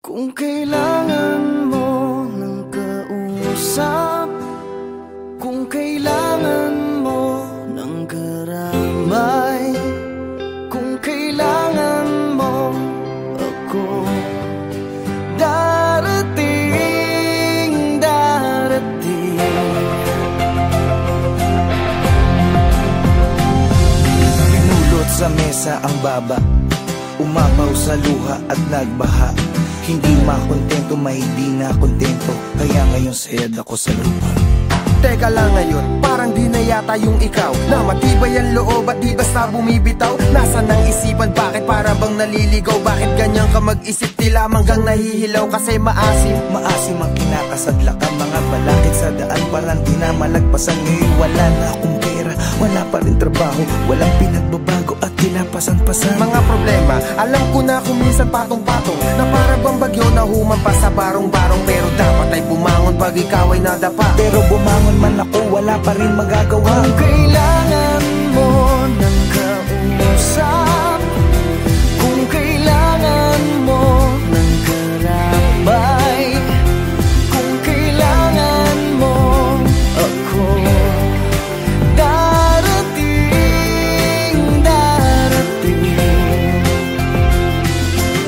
Kung kailangan mo ng kausap, kung kailangan mo ng karamay, kung kailangan mo ako, darating, darating. Pinulot sa mesa ang baba, umapaw sa luha at nagbaha. Hindi makontento, may di na kontento, kaya ngayon sayad ako sa lupa. Teka lang ngayon, parang di na yata yung ikaw, na matibay ang loob at di basta bumibitaw. Nasaan ang isipan, bakit para bang naliligaw? Bakit ganyan ka mag-isip, tila manggang nahihilaw kasi maasim? Maasim ang kinakasadlak ang mga balakid sa daan, parang di na malagpasan. Ngayon wala na akong pera, wala pa rin trabaho, walang pinagbabago at kinapasan-pasan. Mga problema, alam ko na kung minsan patong-patong, na para bang bagyo na humampas sa barong-barong. Pero dapat ay bumangon pag ikaw ay nadapa. Pero bumangon man ako, wala pa rin magagawa. Kung kailangan mo ng kausap, kung kailangan mo ng karambay, kung kailangan mo ako, darating, darating.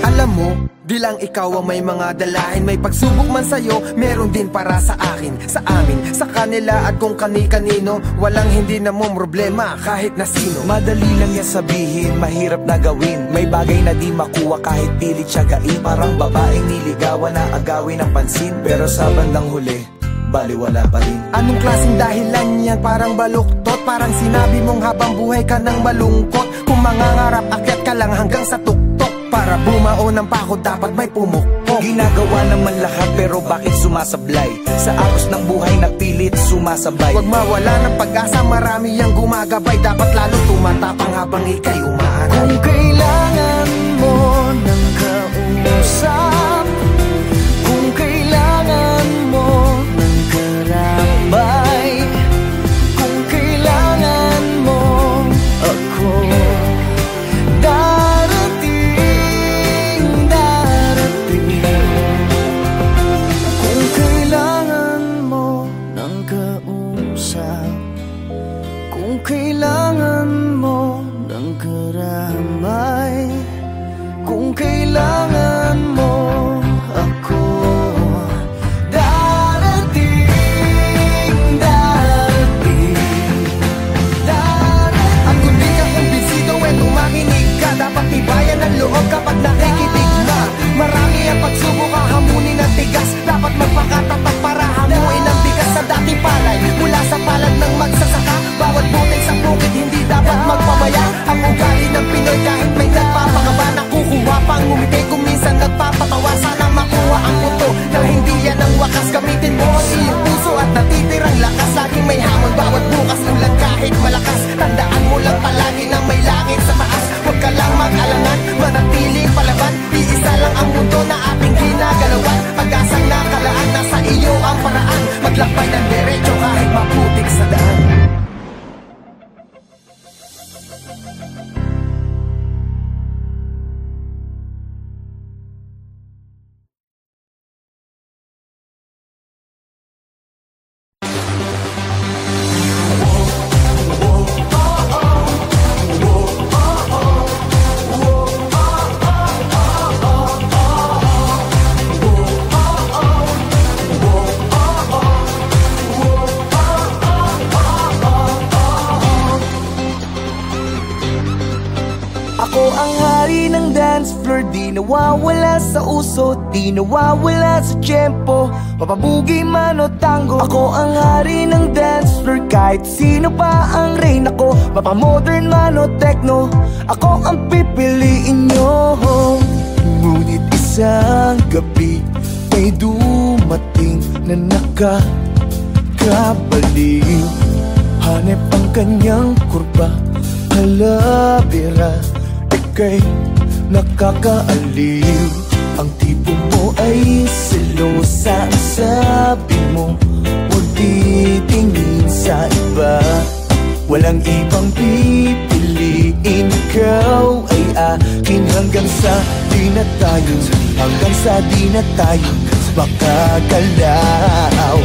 Alam mo, di lang ikaw ang may mga dalahin. May pagsubok man sa'yo, meron din para sa akin, sa amin, sa kanila at kung kani-kanino. Walang hindi na mong problema kahit na sino. Madali lang yan sabihin, mahirap na gawin. May bagay na di makuha kahit pilit siyagain. Parang babaeng niligawan na agawin ng pansin, pero sa bandang huli, baliwala pa rin. Anong klaseng dahilan yan? Parang baluktot, parang sinabi mong habang buhay ka nang malungkot. Kung mangangarap, akyat ka lang hanggang sa tuktok. Para bumao ng pako, dapat may pumukpok. Ginagawa naman lahat, pero bakit sumasablay? Sa agos ng buhay na pilit sumasabay. Huwag mawala ng pag-asa, marami ang gumagabay. Dapat lalo tumatapang habang ika'y umaaral. Kung kailangan mo ng kausap, kung kailangan mo ng karambay, kung kailangan mo ako, darating, darating. Kung kailangan mo ng kausap, kung kailangan mo ng karamay, kung kailangan mo ako, darating, darating, darating. At kung di ka kumbinsido, makinig ka. Dapat tibayan ang loob kapag nakikinig na. Marami ang pagsubok, hahamunin ang tigas. Dapat magpakatatag para hamuin ang bigas sa dating palay. Mula sa palad ng magsasaka, bawat butil sa bukid hindi dapat magpamaya. Ang ugali ng Pinoy kahit may nagpapakaba, nakukuha pang ngumiti kung minsan nagpapatawa. Sana makuha ang puto na hindi yan ang wakas. Gamitin mo ang iyong puso at natitirang lakas. Laging may hamon bawat bukas, ulan kahit malakas. Tandaan mo lang palagi na may langit sa taas. Huwag ka lang mag-alangan, manatiling palaban. Iisa lang ang mundo na ating ginagalawan. Pag-asang nakalaan, nasa iyo ang paraan. Maglakbay ng derecho kahit maputik sa daan. Ako ang hari ng dance floor, di nawawala sa uso, di nawawala sa tiyempo, papabugi man o tango. Ako ang hari ng dance floor, kahit sino pa ang rain. Ako, mapamodern man o techno, ako ang pipiliin nyo. Ngunit isang gabi may dumating na nakakabaliw. Hanep ang kanyang kurba, halabira, ika'y nakakaaliw. Ang tipo mo ay selosa, ang sabi mo huwag titingin sa iba. Walang ibang pipiliin, ikaw ay akin hanggang sa di na na tayo, hanggang sa di na tayo makagalaw.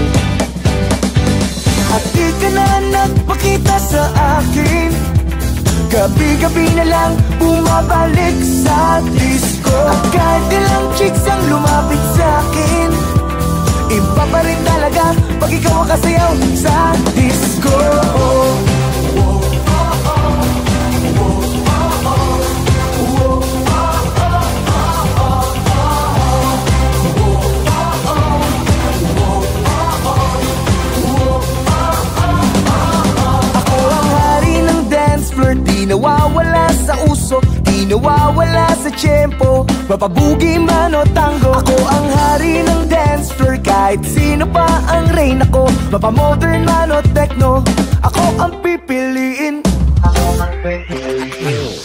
At di ka na nagpakita sa akin, gabi-gabi na lang bumabalik sa disco. At kahit ilang chicks ang lumapit sa akin, iba pa rin talaga pag ikaw ang kasayaw sa disco. Di nawawala sa uso, di nawawala sa tiyempo, mapabugi man o tango. Ako ang hari ng dance floor, kahit sino pa ang rain. Ako, mapamodern man o techno, ako ang pipiliin.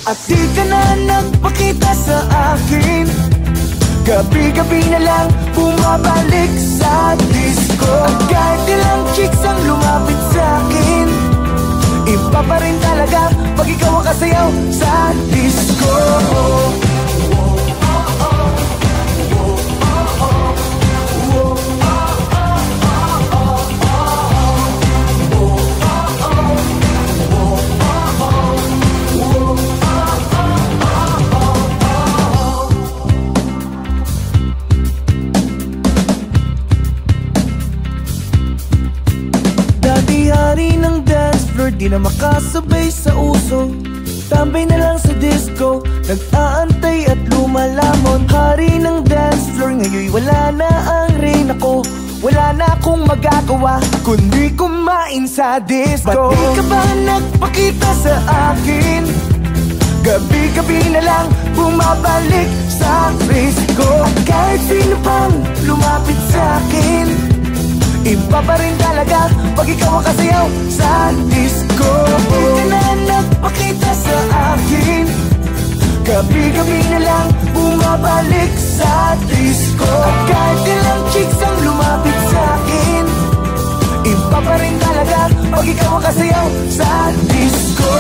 At di ka na nagpakita sa akin, gabi-gabi na lang bumabalik sa disco. At kahit ilang chicks ang lumapit sa akin, iba pa rin talaga pag ikaw ang kasayaw sa disco. Dati-hari ng dance floor, di na makasabay sa uso, tambay na lang sa disco, nag-aantay at lumalamon. Hari ng dance floor, ngayon wala na ang rain. Ako, wala na akong magagawa kundi kumain sa disco. Ba't di ka ba nagpakita sa akin, gabi-gabi na lang bumabalik sa disco. At kahit sino pang lumapit sa akin, iba pa rin talaga pag ikaw ang kasayaw sa disco. Di ka na nagpakita sa akin, gabi-gabi na lang bumabalik sa disco. At kahit ilang chicks ang lumapit sa akin, iba pa rin talaga pag ikaw ang kasayaw sa disco.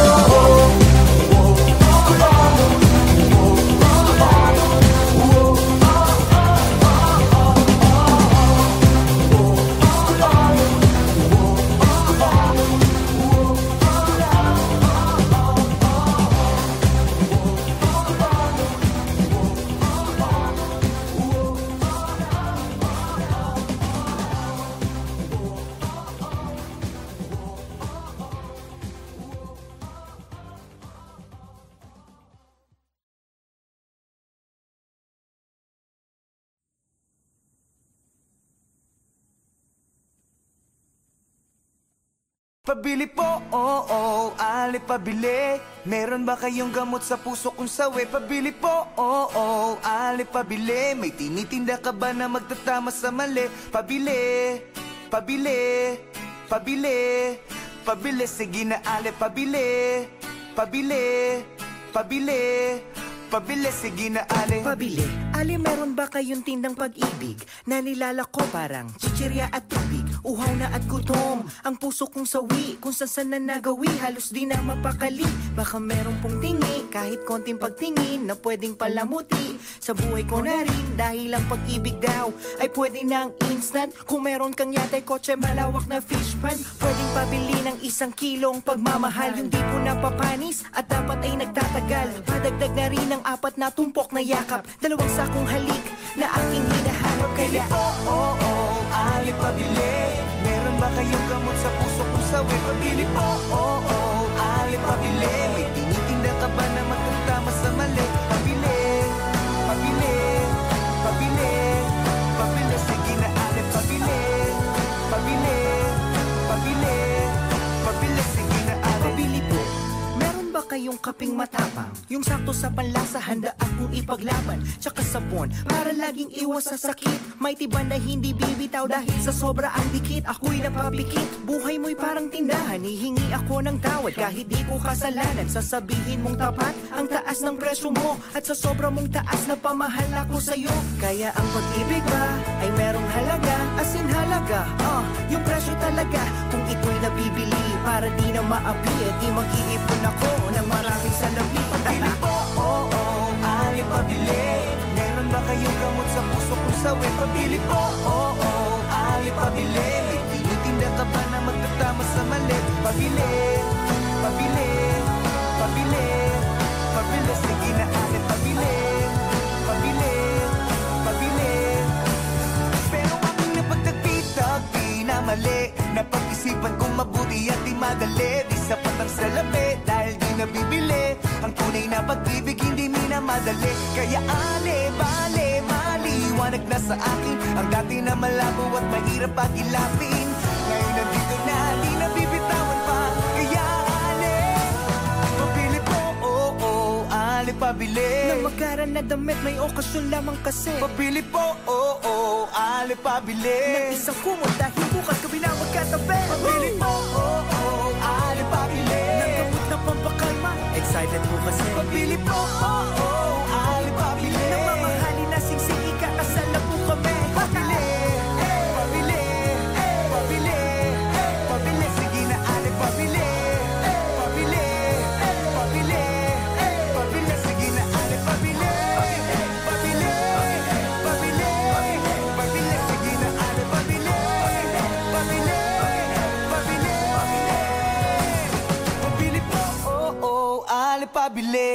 Pabili po, alit pabili. Meron ba kayong gamot sa puso kung sawi? Pabili po, alit pabili. May tinitinda ka ba na magtatama sa mali? Pabili, pabili, pabili, pabili. Sige na alit pabili, pabili, pabili, pabili. Sige na alit pabili. Ali, meron ba kayong tindang pag-ibig na nilalako parang chichirya at tubig? Uhaw na at gutom ang puso kong sawi, kung saan na nagawi, halos di na mapakali. Baka meron pong tingi, kahit konting pagtingin, na pwedeng palamuti sa buhay ko na rin. Dahil ang pag-ibig daw ay pwede ng instant. Kung meron kang yatay, kotse, malawak na fish pan, pwedeng pabili ng 1 kilong pagmamahal. Yung di po napapanis at dapat ay nagtatagal. Padagdag na rin ng 4 na tumpok na yakap, 2 sakong halik na aking hinahanap. Kaya alit pabili. Meron ba kayong gamot sa puso kung sawi? Pabili po, alit pabili. May tinitinda ka ba na magtatama sa mali? Pabili, pabili, pabili, pabili. Sige na alit pabili, pabili, pabili, pabili. Sige na alit pabili po. Meron ba kayong kaping matapang, yung sakto sa panlasa, handa akong ipaglaban? Tsaka sabon para laging iwas sa sakit, may tiban na hindi bibitaw dahil sa sobra ang dikit. Ako'y napapikit, buhay mo'y parang tindahan, hihingi ako ng tawad kahit di ko kasalanan. Sasabihin mong tapat ang taas ng presyo mo, at sa sobra mong taas na pamahal ako sa'yo. Kaya ang pag-ibig ba ay merong halaga, as in halaga, yung presyo talaga. Kung ito'y nabibili para di na maapi, di mag-iipon ako ng maraming salapi. Pabili po, alit pabili. yung gamot sa puso kong sawi. Pabili po, ali pabili. May tinitinda ka ba na magtatama sa mali? Pabili, pabili, pabili, pabili. Sige na ali pabili, pabili, pabili. Pero aking napagtagpi-tagpi na mali. Napag-isipan kong mabuti at di madali. Di sapat ang salapi dahil di nabibili. Ang tunay na pag-ibig hindi minamadali. Kaya bale, maliwanag na sa akin ang dati na malabo at mahirap pag-ilapin. Ngayon nandito na, di nabibitawan pa. Kaya pabili po, ali pabili. Na magaran na damit, may okasyon lamang kasi. Pabili po, ali pabili. Ng isang kumot dahil bukas kami na magkatabi. Pabili po, ali pabili. Ng gamot na pampakalma, excited po kasi. Pabili po, ali pabili. Ng mamahalin na singsing ikakasal na po kami. Pabili, pabili, pabili, pabili. Sige na ali pabili, pabili, pabili, pabili. Sige na ali pabili, pabili, pabili, pabili. Sige na ali pabili, pabili, pabili, pabili po, ali pabili.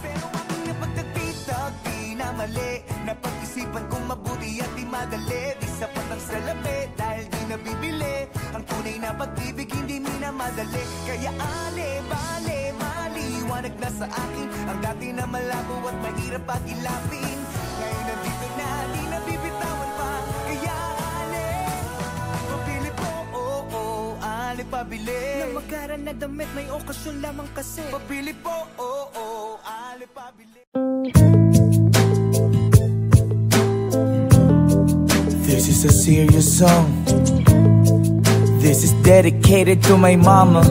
Pero aking napagtagpi-tagpi na mali. Napag-isipan kong mabuti at di madali. Di sapat ang salapi dahil di nabibili. Ang tunay na pag-ibig hindi minamadali. Kaya bale, maliwanag na sa akin ang dati na malabo at mahirap pag-ilapin. Ngayon nandito na, di nabibitawan pa. Kaya pabili po, ali pabili. Na magaran na damit, may okasyon lamang kasi. Pabili po, ali pabili. This is a serious song. This is dedicated to my mama,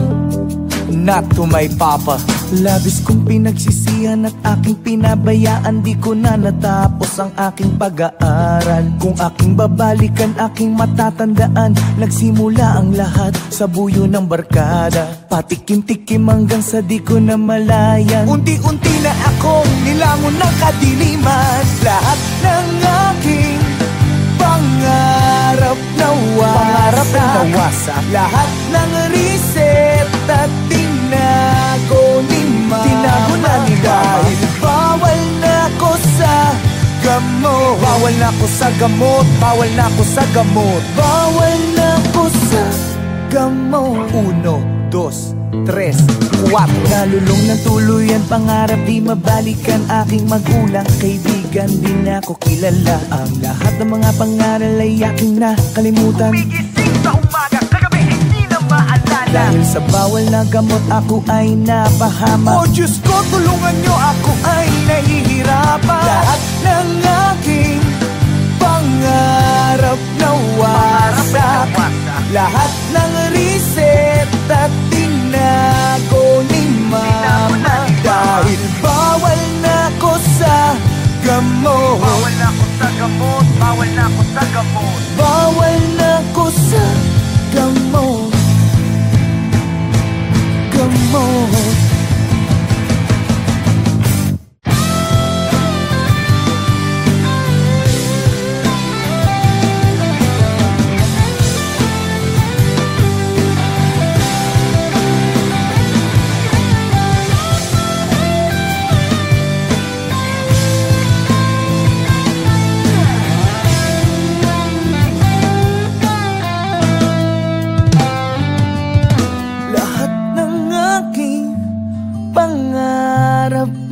not to my papa. Labis kong pinagsisihan at aking pinabayaan. Di ko na natapos ang aking pag-aaral. Kung aking babalikan, aking matatandaan. Nagsimula ang lahat sa buyo ng barkada. Patikim-tikim hanggang sa di ko na malayan. Unti-unti na akong nilamon ng kadiliman. Lahat ng aking pangarap nawasak. Lahat ng reset at tinago ni mama. Dahil bawal na ako sa gamot. Bawal na ako sa gamot. Bawal na ako sa gamot. Bawal na ako sa gamot. 1, 2, 3, 4. Nalulong ng tuluyan, pangarap di mabalikan. Aking magulang, kaibigan, di na ako kilala. Ang lahat ng mga pangaral ay aking nakalimutan. Gumigising sa umaga, kagabi hindi na maalala. Dahil sa bawal na gamot, ako ay napahama. Oh Diyos ko, tulungan nyo, ako ay nahihirapan. Lahat ng aking pangarap nawasak. Lahat ng reset at tinago ni mama. Dahil bawal na ako sa gamot. Bawal na ako sa gamot, bawal na ako sa gamot. Bawal na ako sa gamot. Gamot.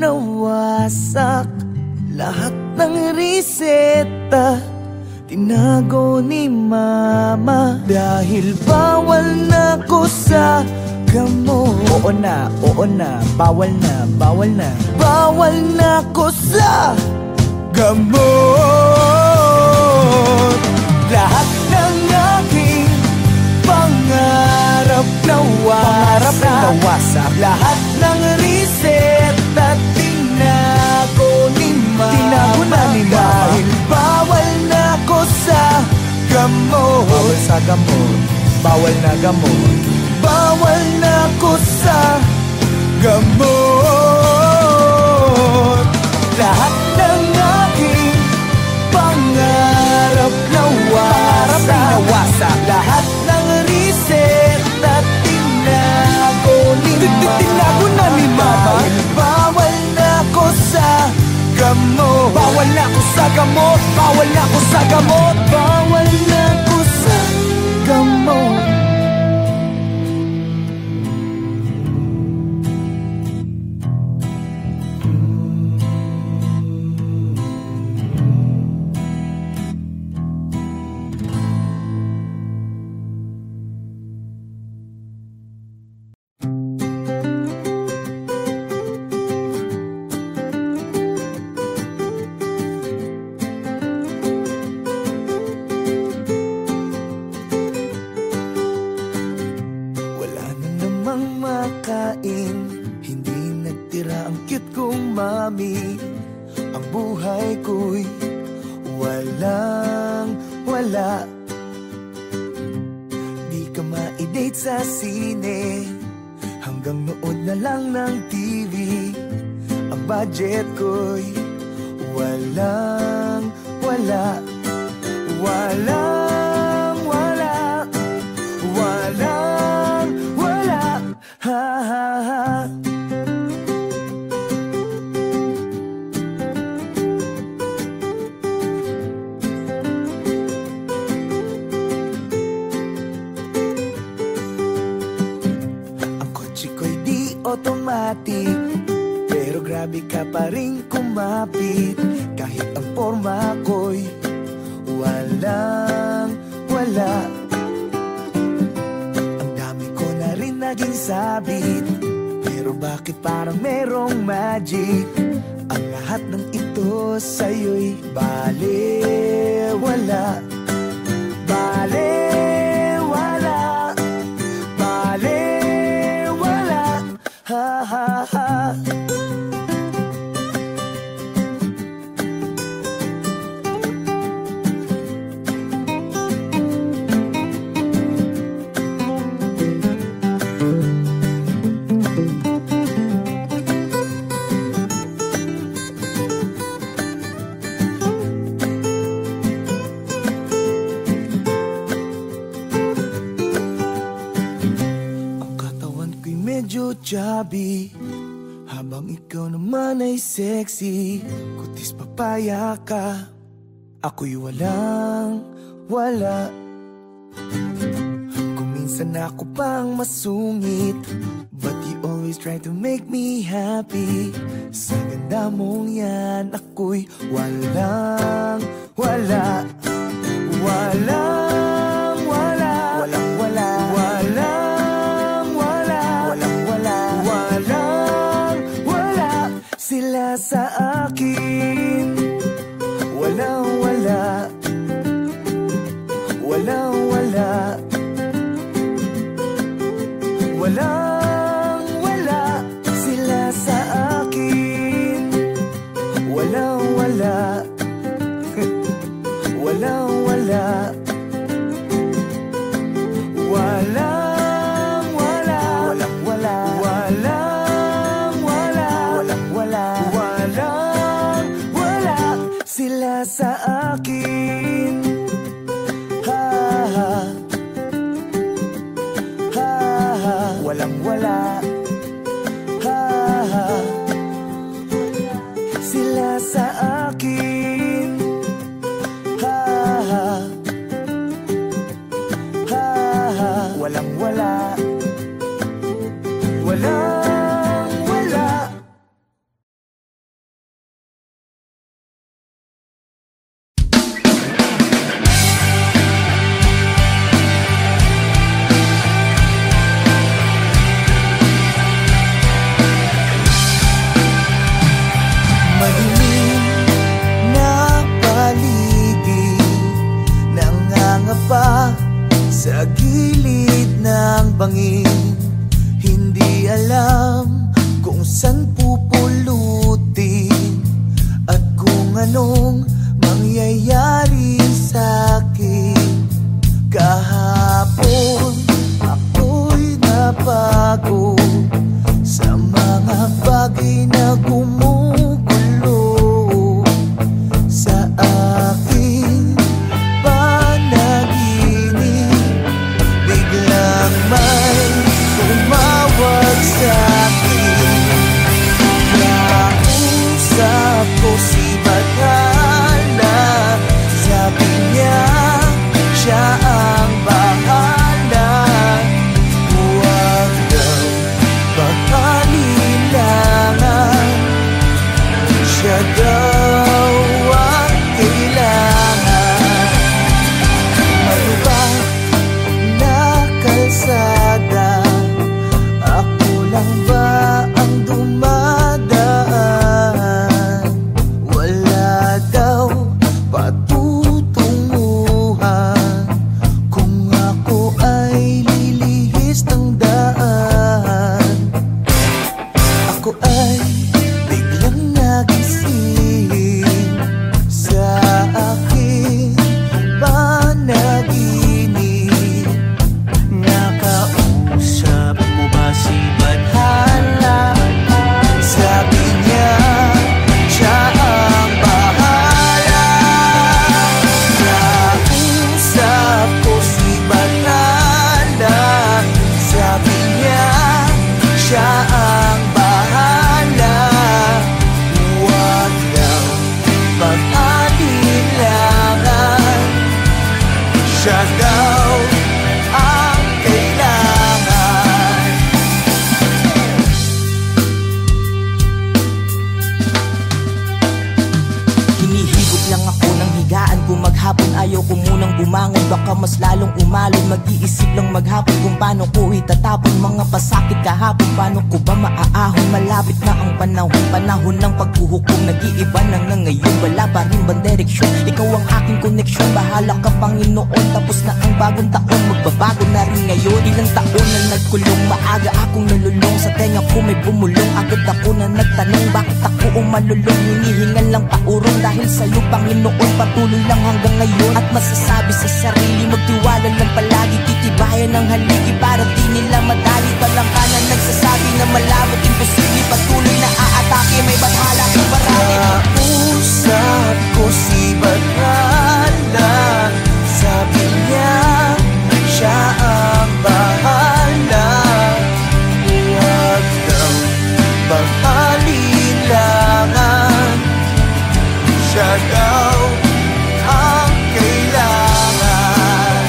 Nawasak. Lahat ng reseta tinago ni mama. Dahil bawal na ko sa gamot. Oo na, bawal na, bawal na. Bawal na ko sa gamot. Lahat ng aking pangarap nawasak. Lahat ng reset at tinago ni mama. Dahil bawal na ko sa gamot. Bawal sa gamot. Bawal na gamot. Bawal na ko sa gamot. Lahat ng gamot. Bawal na ko sa gamot. Bawal na ko sa gamot. Ang buhay ko'y walang wala. Di ka ma-date sa sine, hanggang nood na lang ng TV. Ang budget ko'y walang wala. Walang wala. Walang wala. Ha ha ha. Automatic, pero grabe ka pa rin kumapit. Kahit ang forma ko'y walang wala. Ang dami ko na rin naging sabit, pero bakit parang merong magic? Ang lahat ng ito sa'yo'y balewala. Balewala. Balewala. Ha ha ha. Chubby, habang ikaw naman ay sexy. Kutis papaya ka, ako'y walang wala. Kung minsan ako pang masungit, but you always try to make me happy. Sa ganda mong yan, ako'y walang wala. Walang wala. Walang wala. Walang sila sa akin. Walang wala. Walang wala. Walang wala. Sila sa akin. Walang wala. Walang wala. Walang wala. Walang wala. Sila sa akin. Ha ha. Ha ha. Walang wala. Ha ha. Sila sa akin. Ha ha. Ha ha. Walang wala. Walang wala. Sa gilid ng bangin, hindi alam kung saan pupulutin at kung anong mangyayari sa akin. Kahapon ako'y nabago sa mga bagay na gumugulo sa akin. May tumawag sa akin. Nausap ko si Bata. ayaw ko munang bumangon, baka mas lalong umalon. Mag-iisip lang maghapon kung paano ko itatapon mga pasakit kahapon. Paano ko ba maaahon? Malapit na ang panahon, panahon ng paghuhukom. Nag-iiba na nga ngayon, wala pa rin bang direksyon? Ikaw ang aking koneksyon, bahala ka Panginoon. Tapos na ang bagong taon, magbabago na rin ngayon. Ilang taon na nagkulong, maaga akong nalulong. Sa tenga ko may bumulong, agad ako na nagtanong, bakit ako umalulong? Hinihingan lang paurong dahil sa iyo Panginoon. Patuloy lang hanggang ngayon at masasabi sa sarili, magtiwala lang palagi, titibayan ng haligi para di nila madali. Talangkanan nagsasabi na malabot, imposible, patuloy na aatake, may bathala kang barali. Kausap ko si Bathala, sabi niya siya ang bahala. Huwag daw pag-alilangan, siya daw ang kailangan.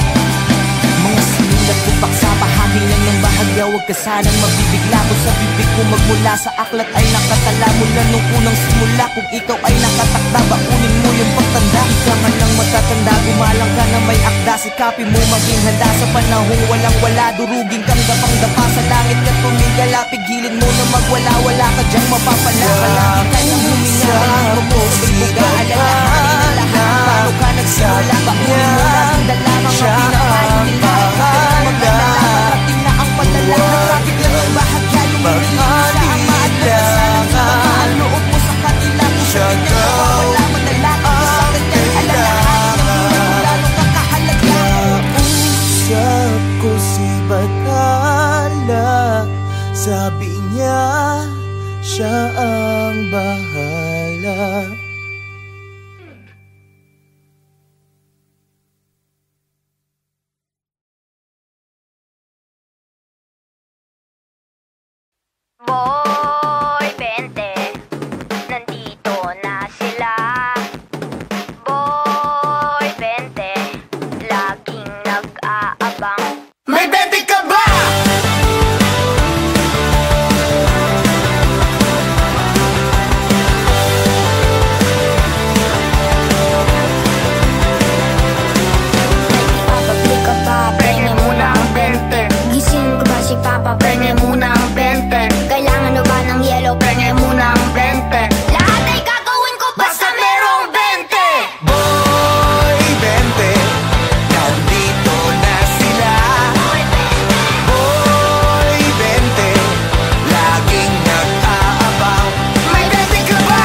Mga sinulat ko paksa, bahagi lang ng bahagya. Huwag ka sanang mabibigla ko sa bibig ko. Magmula sa aklat ay nakatala mula nung unang simula. Kung ikaw ay nakatakda, baunin mo yung pagtanda. Ikaw man lang matatanda, gumalang ka na may akda. Sikapin mo maging handa sa panahong walang wala. Durugin kang dapang-dapa sa langit ka tumigala. Pigilin mo na magwala-wala ka dyang mapapala. Palagi ka nang huminga, mo po sa buga. Alalahanin na lahat, paano ka nagsimula. Baunin mo laging dala, mga pinakain nila. Magdala, marating na ang padala. Nagkakit lang ang bahagya, lumilili sa ama at nagkasalang ang loob mo sa kanila. Siya daw ang kailangan. Kausap ko si Bathala, sabi niya siya ang bahala. Boy, 20, nandito na sila. Boy, 20, laging nag-aabang. May 20 ka ba? Papabli ka ba? Pengi muna ang 20. Gising ko ba si Papa? Pengi muna ang 20. Kailangan na ba ng yellow? Pengi muna ang 20. Lahat ay gagawin ko basta merong 20. Boy, 20, nandito na sila. Boy, 20, laging nag-aabang. May 20 ka ba?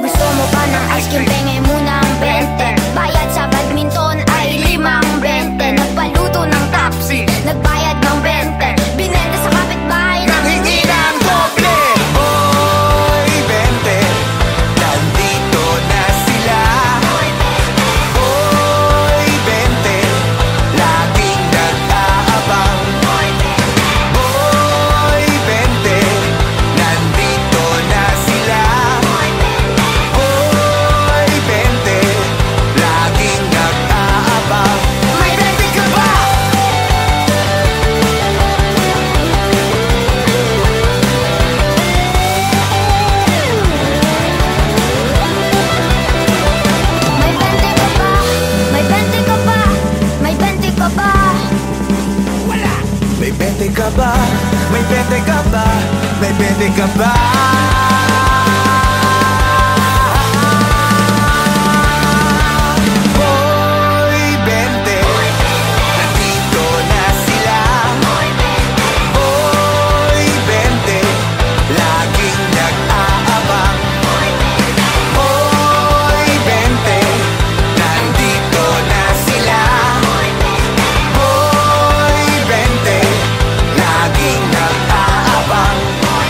Gusto mo ba ng ice cream? Pengi muna ang 20. Bayad sa badminton ay 5-20. Nagpaluto ng Tapsi, nagbayad ng 20. Binenta sa kapitbahay ng Hindi na ang doble. Boy, 20, nandito na sila. Boy, 20, laging nag-aabang. Boy, 20, nandito na sila. Boy, 20, laging nag-aabang. May 20 ka ba? May 20 ka ba? May 20 ka ba? May 20 ka ba? Wala. May 20 ka ba? May 20 ka ba? May 20 ka ba? Boy, 20, nandito na sila. Boy, 20, laging nag-aabang. Boy, 20, nandito na sila. Boy, 20, laging nag-aabang. Boy,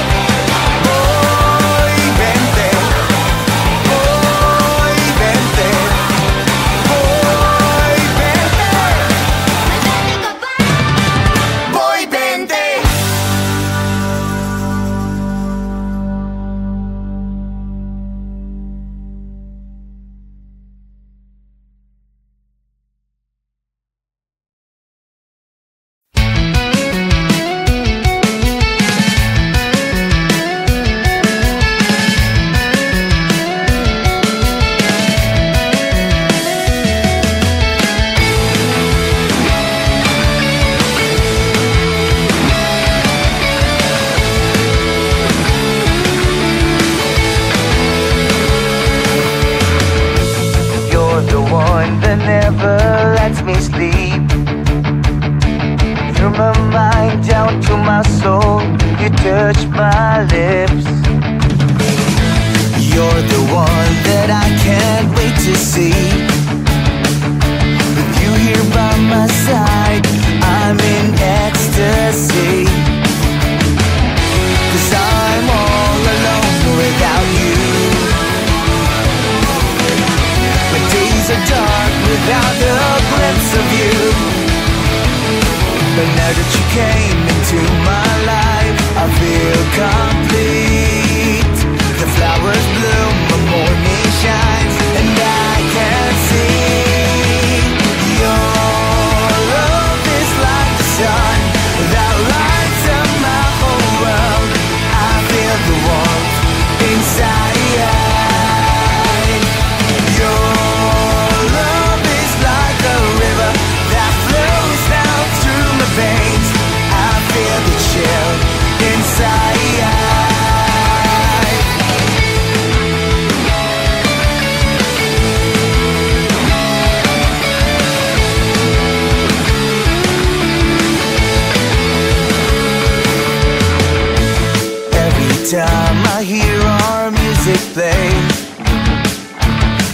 music plays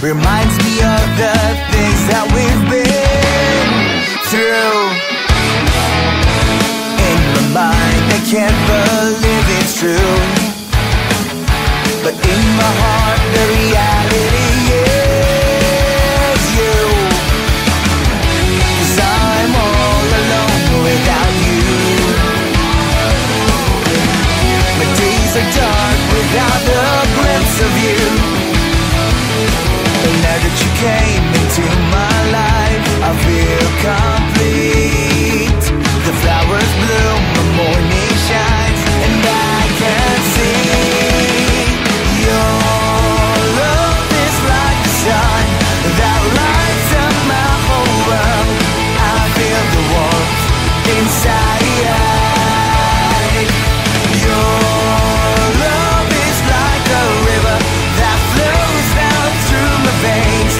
reminds me of the things that we've been through. In my mind I can't believe it's true, but in my heart the reality is you. 'Cause I'm all alone without you. My days are dark without the glimpse of you. But now that you came into my life, I feel complete. The flowers bloom, the morning shines, and I can see your love is like the sun that lights up my whole world. I feel the warmth inside. Your love is like a river that flows down through my veins.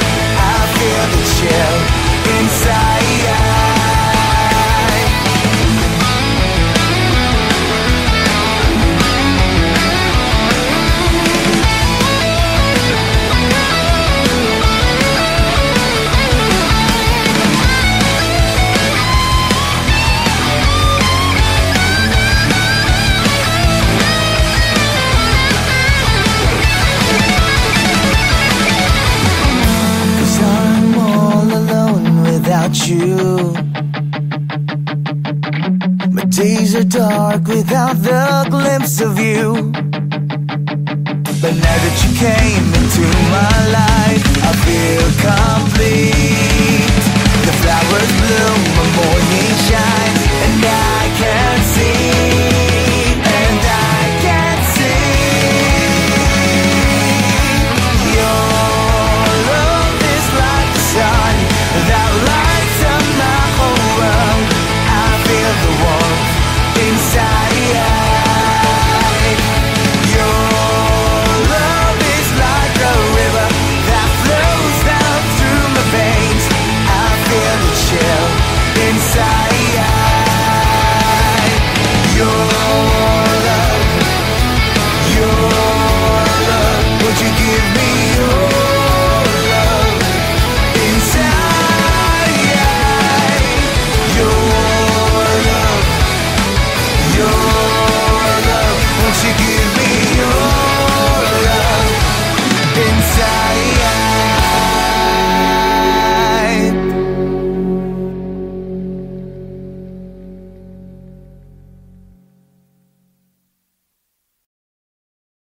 I feel the chill inside. You. My days are dark without the glimpse of you. But now that you came into my life, I feel complete. The flowers bloom, my morning shine.